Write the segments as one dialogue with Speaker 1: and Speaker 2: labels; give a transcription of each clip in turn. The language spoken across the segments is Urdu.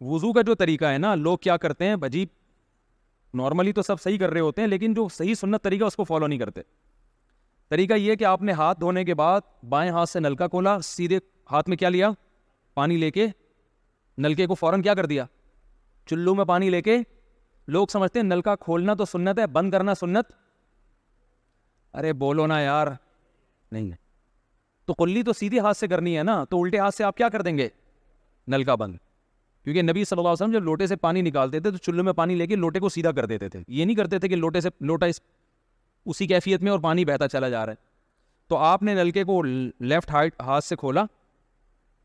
Speaker 1: وضو کا جو طریقہ ہے نا، لوگ کیا کرتے ہیں بھجی، نارملی تو سب صحیح کر رہے ہوتے ہیں لیکن جو صحیح سنت طریقہ اس کو فالو نہیں کرتے. طریقہ یہ ہے کہ آپ نے ہاتھ دھونے کے بعد بائیں ہاتھ سے نلکا کھولا، سیدھے ہاتھ میں کیا لیا، پانی لے کے نلکے کو فوراً کیا کر دیا، چلو میں پانی لے کے. لوگ سمجھتے ہیں نلکا کھولنا تو سنت ہے، بند کرنا سنت. ارے بولو نا یار، نہیں ہے. تو کلی تو سیدھے ہاتھ سے کرنی ہے نا، تو الٹے ہاتھ سے آپ کیا کر دیں گے، نلکا بند. کیونکہ نبی صلی اللہ علیہ وسلم جب لوٹے سے پانی نکالتے تھے تو چلو میں پانی لے کے لوٹے کو سیدھا کر دیتے تھے. یہ نہیں کرتے تھے کہ لوٹے سے لوٹا اسی کیفیت میں اور پانی بہتا چلا جا رہا ہے. تو آپ نے نلکے کو لیفٹ ہاتھ سے کھولا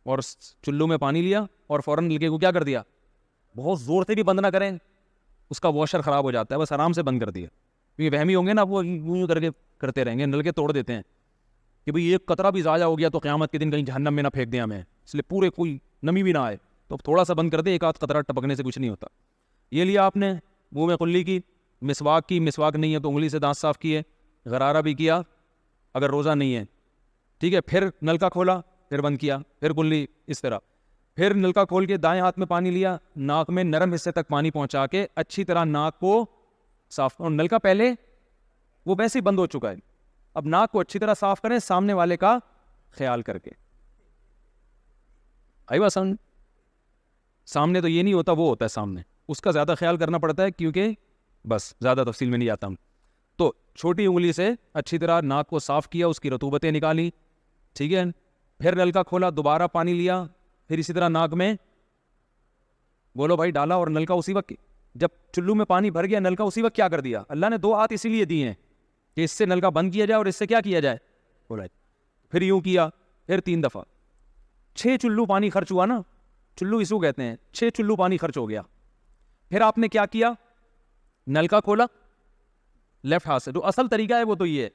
Speaker 1: اور چلو میں پانی لیا اور فوراً نلکے کو کیا کر دیا. بہت زور سے بھی بند نہ کریں، اس کا واشر خراب ہو جاتا ہے، بس آرام سے بند کر دیا. کیونکہ وہمی ہوں گے نا، وہ یوں کر کے کرتے رہیں گے، نلکے توڑ دیتے ہیں کہ بھئی ایک قطرہ بھی ضائع ہو گیا تو قیامت کے دن کہیں جہنم میں نہ پھینک دیں ہمیں، اس لیے پورے کوئی نمی بھی نہ آئے. تو تھوڑا سا بند کر دے، ایک آدھ قطرہ ٹپکنے سے کچھ نہیں ہوتا. یہ لیا آپ نے، منہ میں کلی کی، مسواک کی، مسواک نہیں ہے تو انگلی سے دانت صاف کیے، غرارہ بھی کیا اگر روزہ نہیں ہے، ٹھیک ہے. پھر نلکا کھولا، پھر بند کیا، پھر کلی، اس طرح. پھر نلکا کھول کے دائیں ہاتھ میں پانی لیا، ناک میں نرم حصے تک پانی پہنچا کے اچھی طرح ناک کو صاف. اور نلکا پہلے وہ ویسے ہی بند ہو چکا ہے، اب ناک کو اچھی طرح صاف کریں سامنے والے کا خیال کر کے. آئی بات سمجھ؟ سامنے تو یہ نہیں ہوتا، وہ ہوتا ہے سامنے، اس کا زیادہ خیال کرنا پڑتا ہے کیونکہ بس زیادہ تفصیل میں نہیں جاتا ہوں. تو چھوٹی انگلی سے اچھی طرح ناک کو صاف کیا، اس کی رطوبتیں نکالی، ٹھیک ہے. پھر نلکا کھولا، دوبارہ پانی لیا، پھر اسی طرح ناک میں بولو بھائی ڈالا، اور نلکا اسی وقت جب چلو میں پانی بھر گیا، نلکا اسی وقت کیا کر دیا. اللہ نے 2 ہاتھ اسی لیے دیے ہیں کہ اس سے نلکا بند کیا جائے اور اس سے کیا کیا جائے، بولا. پھر یوں کیا، پھر 3 دفعہ. 6 چلو پانی خرچ ہوا نا، چلو اس کو کہتے ہیں، 6 چلو پانی خرچ ہو گیا. پھر آپ نے کیا کیا، نلکا کھولا لیفٹ ہاتھ سے. جو اصل طریقہ ہے وہ تو یہ ہے،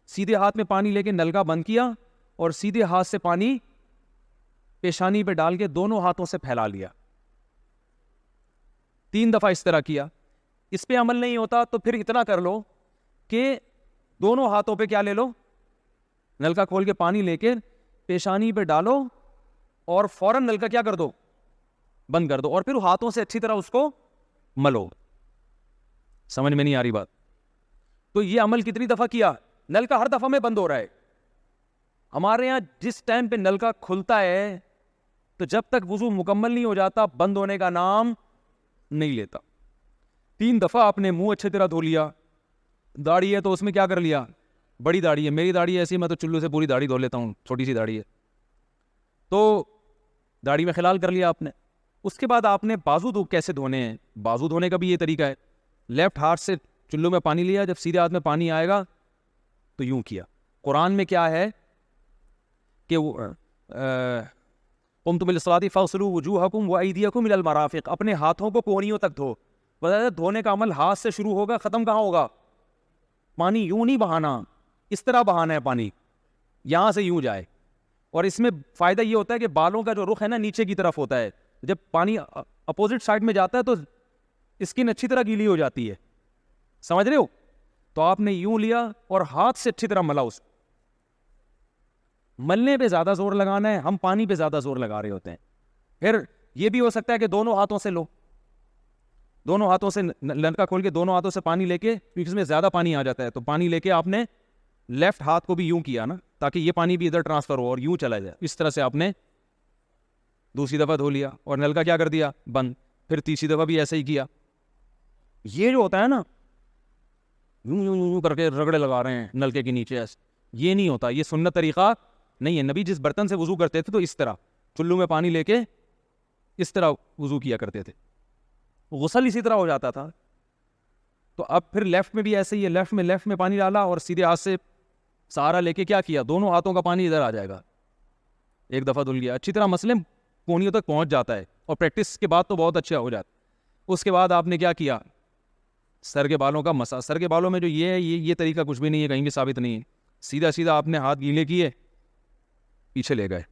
Speaker 1: سیدھے ہاتھ میں پانی لے کے نلکا بند کیا اور سیدھے ہاتھ سے پانی پیشانی پہ ڈال کے دونوں ہاتھوں سے پھیلا لیا. 3 دفعہ اس طرح کیا. اس پہ عمل نہیں ہوتا تو پھر اتنا کر لو کہ دونوں ہاتھوں پہ کیا لے لو، نلکا کھول کے پانی لے کے پیشانی پہ ڈالو اور فوراً نلکا کیا کر دو، بند کر دو، اور پھر ہاتھوں سے اچھی طرح اس کو ملو. سمجھ میں نہیں آ رہی بات؟ تو یہ عمل کتنی دفعہ کیا، نلکا ہر دفعہ میں بند ہو رہا ہے. ہمارے یہاں جس ٹائم پہ نلکا کھلتا ہے تو جب تک وضو مکمل نہیں ہو جاتا بند ہونے کا نام نہیں لیتا. 3 دفعہ آپ نے منہ اچھی طرح دھو لیا. داڑھی ہے تو اس میں کیا کر لیا، بڑی داڑھی ہے، میری داڑھی ایسی میں تو چلو سے پوری داڑھی دھو لیتا ہوں، چھوٹی سی داڑھی ہے تو داڑھی میں خلال کر لیا آپ نے. اس کے بعد آپ نے بازو کیسے دھونے ہیں، بازو دھونے کا بھی یہ طریقہ ہے. لیفٹ ہاتھ سے چلو میں پانی لیا، جب سیدھے ہاتھ میں پانی آئے گا تو یوں کیا. قرآن میں کیا ہے کہ قمتم بالصلاۃ فاغسلوا وجوہکم وایدیکم الی المرافق، اپنے ہاتھوں کو کونیوں تک دھو. بتایا دھونے کا عمل ہاتھ سے شروع ہوگا، ختم کہاں ہوگا، پانی یوں نہیں بہانا، اس طرح بہانا ہے پانی، یہاں سے یوں جائے. اور اس میں فائدہ یہ ہوتا ہے کہ بالوں کا جو رخ ہے نا نیچے کی طرف ہوتا ہے، جب پانی اپوزٹ سائڈ میں جاتا ہے تو اسکن اچھی طرح گیلی ہو جاتی ہے. سمجھ رہے ہو؟ تو آپ نے یوں لیا اور ہاتھ سے اچھی طرح ملا. اس ملنے پہ زیادہ زور لگانا ہے، ہم پانی پہ زیادہ زور لگا رہے ہوتے ہیں. پھر یہ بھی ہو سکتا ہے کہ دونوں ہاتھوں سے لو، دونوں ہاتھوں سے نلکا کھول کے دونوں ہاتھوں سے پانی لے کے، کیونکہ اس میں زیادہ پانی آ جاتا ہے تو پانی لے کے آپ نے لیفٹ ہاتھ کو بھی یوں کیا نا تاکہ یہ پانی بھی ادھر ٹرانسفر ہو اور یوں چلا جائے. اس طرح سے آپ نے دوسری دفعہ دھو لیا اور نلکا کیا کر دیا، بند. پھر تیسری دفعہ بھی ایسے ہی کیا. یہ جو ہوتا ہے نا یوں یوں یوں کر کے رگڑے لگا رہے ہیں نلکے کے نیچے، یہ نہیں ہوتا، یہ سنت طریقہ نہیں ہے. نبی جس برتن سے وضو کرتے تھے تو اس طرح چلو میں پانی لے کے اس طرح وضو کیا کرتے تھے، غسل اسی طرح ہو جاتا تھا. تو اب پھر لیفٹ میں بھی ایسے ہی ہے، لیفٹ میں پانی ڈالا اور سیدھے ہاتھ سے سہارا لے کے کیا کیا، دونوں ہاتھوں کا پانی ادھر آ جائے گا. 1 دفعہ دھل گیا، اچھی طرح مسئلے کونیوں تک پہنچ جاتا ہے اور پریکٹس کے بعد تو بہت اچھا ہو جاتا. اس کے بعد آپ نے کیا کیا، سر کے بالوں کا مسا. سر کے بالوں میں جو یہ ہے یہ طریقہ کچھ بھی نہیں ہے، کہیں بھی ثابت نہیں ہے. سیدھا آپ نے ہاتھ گیلے کیے، پیچھے لے گئے.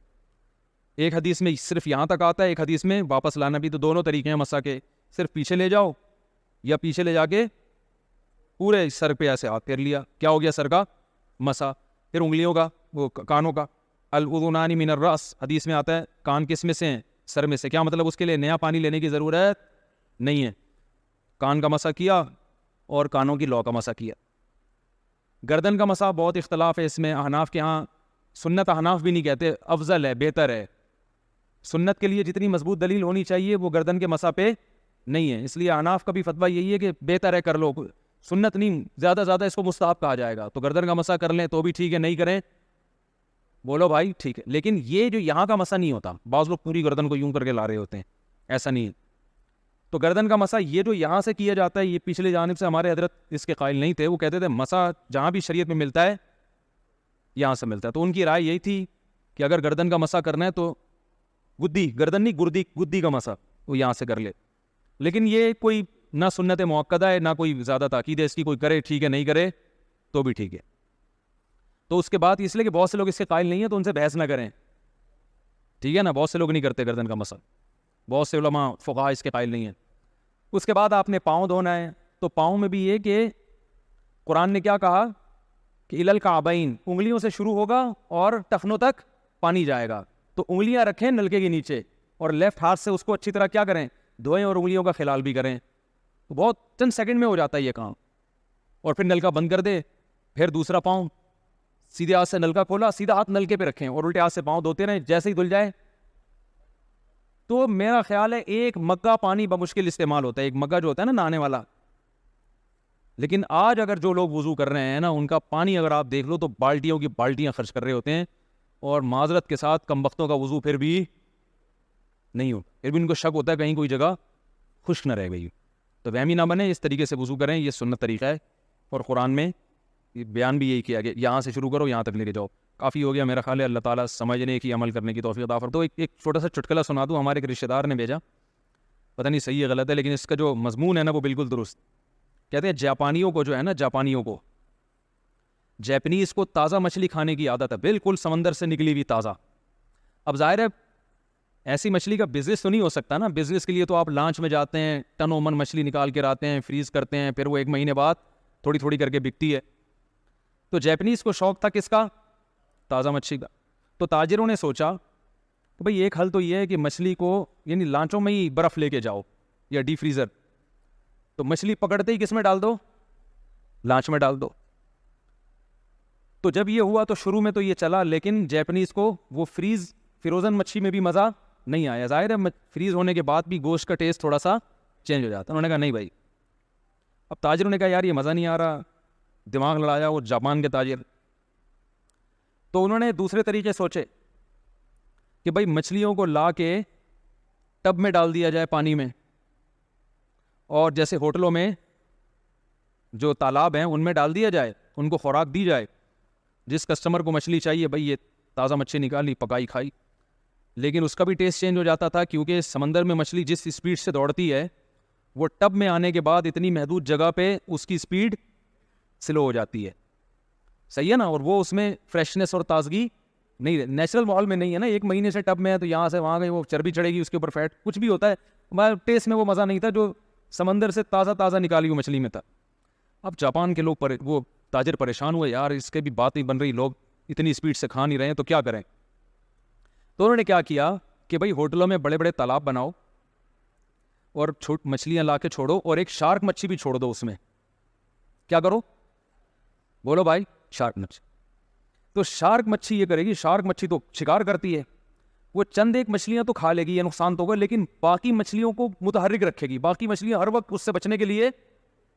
Speaker 1: ایک حدیث میں صرف یہاں تک آتا ہے، ایک حدیث میں واپس لانا بھی. تو دونوں طریقے ہیں مسا کے، صرف پیچھے لے جاؤ یا پیچھے لے جا کے پورے سر پہ ایسے ہاتھ پھیر لیا، کیا ہو گیا سر کا مسا. پھر انگلیوں کا، وہ کانوں کا، الاذنان من الراس، حدیث میں آتا ہے کان کس میں سے ہیں، سر میں سے. کیا مطلب؟ اس کے لیے نیا پانی لینے کی ضرورت نہیں ہے. کان کا مسح کیا اور کانوں کی لو کا مسح کیا. گردن کا مسح بہت اختلاف ہے اس میں. احناف کے ہاں سنت احناف بھی نہیں کہتے، افضل ہے، بہتر ہے. سنت کے لیے جتنی مضبوط دلیل ہونی چاہیے وہ گردن کے مسح پہ نہیں ہے، اس لیے احناف کا بھی فتویٰ یہی ہے کہ بہتر ہے کر لو، سنت نہیں، زیادہ زیادہ اس کو مستحب کہا جائے گا. تو گردن کا مسح کر لیں تو بھی ٹھیک ہے، نہیں کریں بولو بھائی ٹھیک ہے. لیکن یہ جو یہاں کا مسح نہیں ہوتا، بعض لوگ پوری گردن کو یوں کر کے لا رہے ہوتے ہیں، ایسا نہیں ہے. تو گردن کا مسح یہ جو یہاں سے کیا جاتا ہے، یہ پچھلی جانب سے ہمارے حضرت اس کے قائل نہیں تھے. وہ کہتے تھے مسح جہاں بھی شریعت میں ملتا ہے یہاں سے ملتا ہے. تو ان کی رائے یہی تھی کہ اگر گردن کا مسح کرنا ہے تو گدی، گردن نہیں گردی، گدی کا مسح وہ یہاں سے کر لے. لیکن یہ کوئی نہ سنت مؤکدہ ہے نہ کوئی زیادہ تاکید ہے اس کی، کوئی کرے ٹھیک ہے، نہیں کرے تو بھی ٹھیک ہے. تو اس کے بعد اس لیے کہ بہت سے لوگ اس کے قائل نہیں ہیں تو ان سے بحث نہ کریں، ٹھیک ہے نا. بہت سے لوگ نہیں کرتے گردن کا مسح، بہت سے علماء فقہاء اس کے قائل نہیں ہیں. اس کے بعد آپ نے پاؤں دھونا ہے. تو پاؤں میں بھی یہ کہ قرآن نے کیا کہا کہ الی الکعبین، انگلیوں سے شروع ہوگا اور ٹخنوں تک پانی جائے گا. تو انگلیاں رکھیں نلکے کے نیچے اور لیفٹ ہاتھ سے اس کو اچھی طرح کیا کریں، دھوئیں اور انگلیوں کا خلال بھی کریں. تو بہت چند سیکنڈ میں ہو جاتا ہے یہ کام. اور پھر نلکا بند کر دے. پھر دوسرا پاؤں سیدھے ہاتھ سے نلکا کھولا، سیدھا ہاتھ نلکے پہ رکھیں اور الٹے ہاتھ سے پاؤں دھوتے رہیں جیسے ہی دھل جائے. تو میرا خیال ہے ایک مگا پانی بمشکل استعمال ہوتا ہے، ایک مگا جو ہوتا ہے نا نہانے والا. لیکن آج اگر جو لوگ وضو کر رہے ہیں نا، ان کا پانی اگر آپ دیکھ لو تو بالٹیوں کی بالٹیاں خرچ کر رہے ہوتے ہیں. اور معذرت کے ساتھ کم بختوں کا وضو پھر بھی نہیں ہو، پھر بھی ان کو شک ہوتا ہے کہیں کوئی جگہ خشک نہ رہ گئی. تو وہمی نہ بنے، اس طریقے سے وضو کریں، یہ سنت طریقہ ہے. اور قرآن میں بیان بھی یہی کیا گیا، یہاں سے شروع کرو یہاں تک لے کے جاؤ. کافی ہو گیا میرا خیال ہے. اللہ تعالیٰ سمجھنے کی، عمل کرنے کی توفیق عطا فرمائے. تو ایک چھوٹا سا چٹکلا سنا دوں. ہمارے ایک رشتہ دار نے بھیجا، پتہ نہیں صحیح ہے غلط ہے، لیکن اس کا جو مضمون ہے نا وہ بالکل درست. کہتے ہیں جاپانیوں کو جو ہے نا، جاپانیوں کو، جیپنیز کو تازہ مچھلی کھانے کی عادت ہے، بالکل سمندر سے نکلی ہوئی تازہ. اب ظاہر ہے ایسی مچھلی کا بزنس تو نہیں ہو سکتا نا. بزنس کے لیے تو آپ لانچ میں جاتے ہیں، ٹن و من مچھلی نکال کے آتے ہیں، فریز کرتے ہیں، پھر وہ 1 مہینے بعد تھوڑی تھوڑی کر کے بکتی ہے. تو جیپنیز کو شوق تھا کس کا؟ تازہ مچھلی کا. تو تاجروں نے سوچا کہ بھئی ایک حل تو یہ ہے کہ مچھلی کو یعنی لانچوں میں ہی برف لے کے جاؤ یا ڈی فریزر. تو مچھلی پکڑتے ہی کس میں ڈال دو؟ لانچ میں ڈال دو. تو جب یہ ہوا تو شروع میں تو یہ چلا، لیکن جیپنیز کو وہ فروزن مچھلی میں بھی مزہ نہیں آیا. ظاہر ہے فریز ہونے کے بعد بھی گوشت کا ٹیسٹ تھوڑا سا چینج ہو جاتا. انہوں نے کہا نہیں بھائی. اب تاجروں نے کہا یار یہ مزہ نہیں آ رہا، دماغ لڑایا وہ جاپان کے تاجر. تو انہوں نے دوسرے طریقے سوچے کہ بھائی مچھلیوں کو لا کے ٹب میں ڈال دیا جائے پانی میں، اور جیسے ہوٹلوں میں جو تالاب ہیں ان میں ڈال دیا جائے، ان کو خوراک دی جائے. جس کسٹمر کو مچھلی چاہیے بھائی یہ تازہ مچھلی نکالی، پکائی، کھائی. لیکن اس کا بھی ٹیسٹ چینج ہو جاتا تھا، کیونکہ سمندر میں مچھلی جس اسپیڈ سے دوڑتی ہے وہ ٹب میں آنے کے بعد اتنی محدود جگہ پہ اس کی اسپیڈ سلو ہو جاتی ہے. صحیح ہے نا. اور وہ اس میں فریشنس اور تازگی نہیں، نیچرل ماحول میں نہیں ہے نا. 1 مہینے سے ٹب میں ہے تو یہاں سے وہاں گئی، وہ چربی چڑھے گی، اس کے اوپر فیٹ کچھ بھی ہوتا ہے، ٹیسٹ میں وہ مزہ نہیں تھا جو سمندر سے تازہ تازہ نکالی ہوئی مچھلی میں تھا. اب جاپان کے لوگ وہ تاجر پریشان ہوئے، یار اس کے بھی بات نہیں بن رہی، لوگ اتنی اسپیڈ سے کھا نہیں رہے ہیں تو کیا کریں. تو انہوں نے کیا کیا کہ بھائی ہوٹلوں میں بڑے بڑے تالاب بناؤ اور مچھلیاں لا کے چھوڑو، اور ایک شارک مچھلی بھی چھوڑ دو اس میں. کیا کرو بولو بھائی؟ شارک مچھلی. تو شارک مچھلی یہ کرے گی، شارک مچھلی تو شکار کرتی ہے، وہ چند ایک مچھلیاں تو کھا لے گی، یہ نقصان تو ہوگا، لیکن باقی مچھلیوں کو متحرک رکھے گی. باقی مچھلیاں ہر وقت اس سے بچنے کے لیے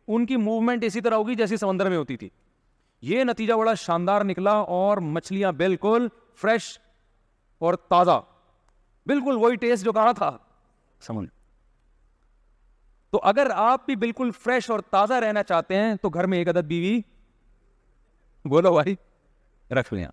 Speaker 1: ان کی موومنٹ اسی طرح ہوگی جیسی سمندر میں ہوتی تھی. یہ نتیجہ بڑا شاندار نکلا، اور مچھلیاں بالکل فریش اور تازہ، بالکل وہی ٹیسٹ جو کہا تھا. سمجھ. تو اگر آپ بھی بالکل فریش اور تازہ رہنا چاہتے ہیں تو گھر میں 1 عدد بیوی بولو بھائی رکھ لیں.